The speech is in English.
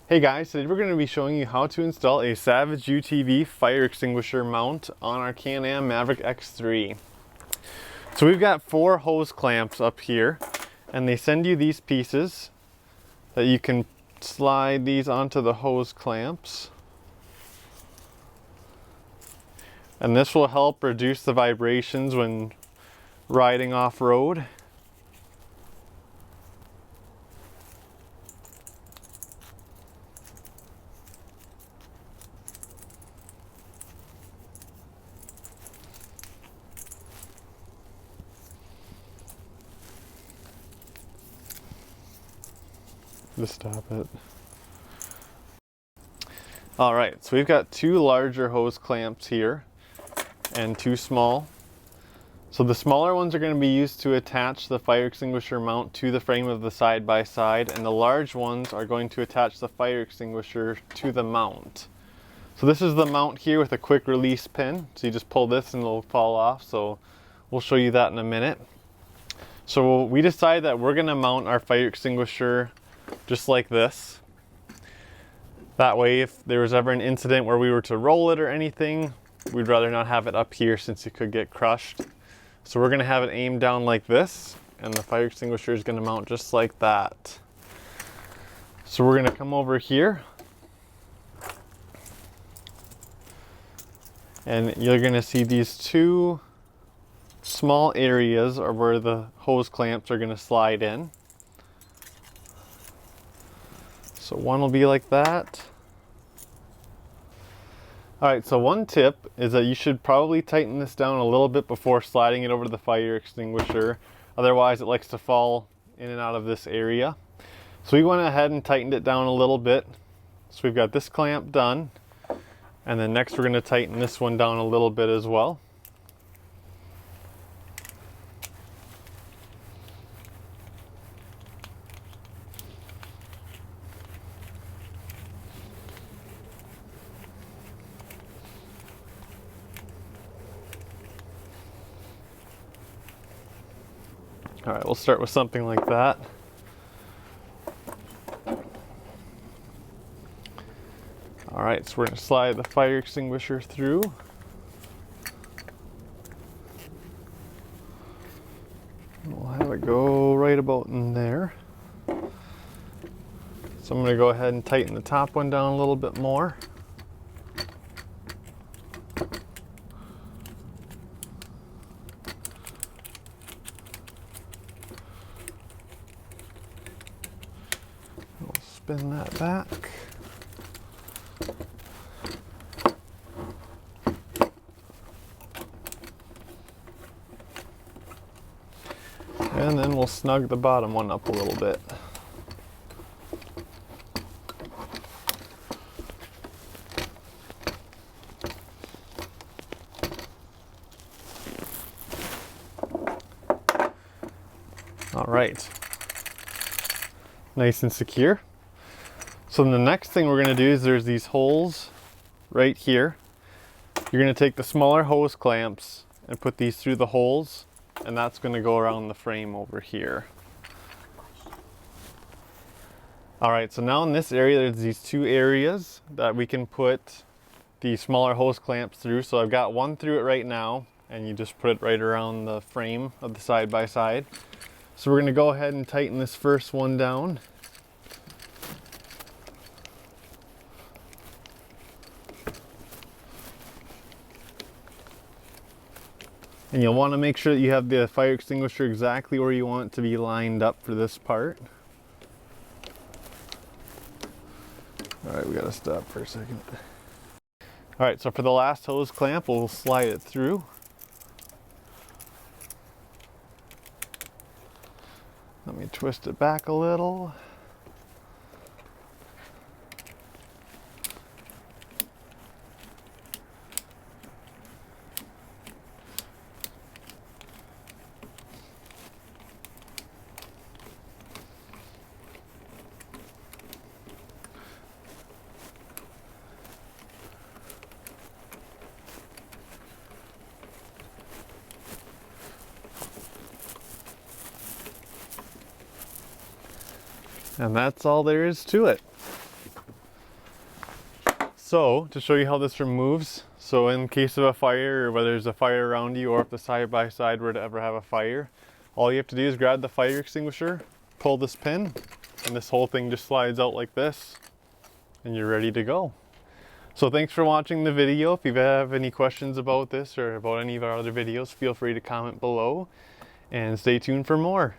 Hey guys, today we're going to be showing you how to install a Savage UTV fire extinguisher mount on our CanAm Maverick X3. So we've got 4 hose clamps up here, and they send you these pieces that you can slide these onto the hose clamps. And this will help reduce the vibrations when riding off-road. Just stop it. Alright, so we've got 2 larger hose clamps here and 2 small. So the smaller ones are going to be used to attach the fire extinguisher mount to the frame of the side-by-side, and the large ones are going to attach the fire extinguisher to the mount. So this is the mount here with a quick release pin. So you just pull this and it'll fall off. So we'll show you that in a minute. So we decided that we're going to mount our fire extinguisher just like this. That way, if there was ever an incident where we were to roll it or anything, we'd rather not have it up here since it could get crushed. So we're going to have it aimed down like this, and the fire extinguisher is going to mount just like that. So we're going to come over here, and you're going to see these 2 small areas are where the hose clamps are going to slide in. So one will be like that. Alright, so one tip is that you should probably tighten this down a little bit before sliding it over to the fire extinguisher. Otherwise it likes to fall in and out of this area. So we went ahead and tightened it down a little bit. So we've got this clamp done. And then next we're going to tighten this one down a little bit as well. All right, we'll start with something like that. All right, so we're going to slide the fire extinguisher through. We'll have it go right about in there. So I'm going to go ahead and tighten the top one down a little bit more. Spin that back. And then we'll snug the bottom one up a little bit. All right. Nice and secure. So then the next thing we're going to do is there's these holes right here. You're going to take the smaller hose clamps and put these through the holes, and that's going to go around the frame over here. Alright, so now in this area there's these 2 areas that we can put the smaller hose clamps through. So I've got one through it right now, and you just put it right around the frame of the side-by-side. So we're going to go ahead and tighten this first one down. And you'll want to make sure that you have the fire extinguisher exactly where you want it to be lined up for this part. Alright, we gotta stop for a second. Alright, so for the last hose clamp, we'll slide it through. Let me twist it back a little. And that's all there is to it. So to show you how this removes, so in case of a fire, or whether there's a fire around you, or if the side-by-side were to ever have a fire, all you have to do is grab the fire extinguisher, pull this pin, and this whole thing just slides out like this, and you're ready to go. So thanks for watching the video. If you have any questions about this or about any of our other videos, feel free to comment below, and stay tuned for more.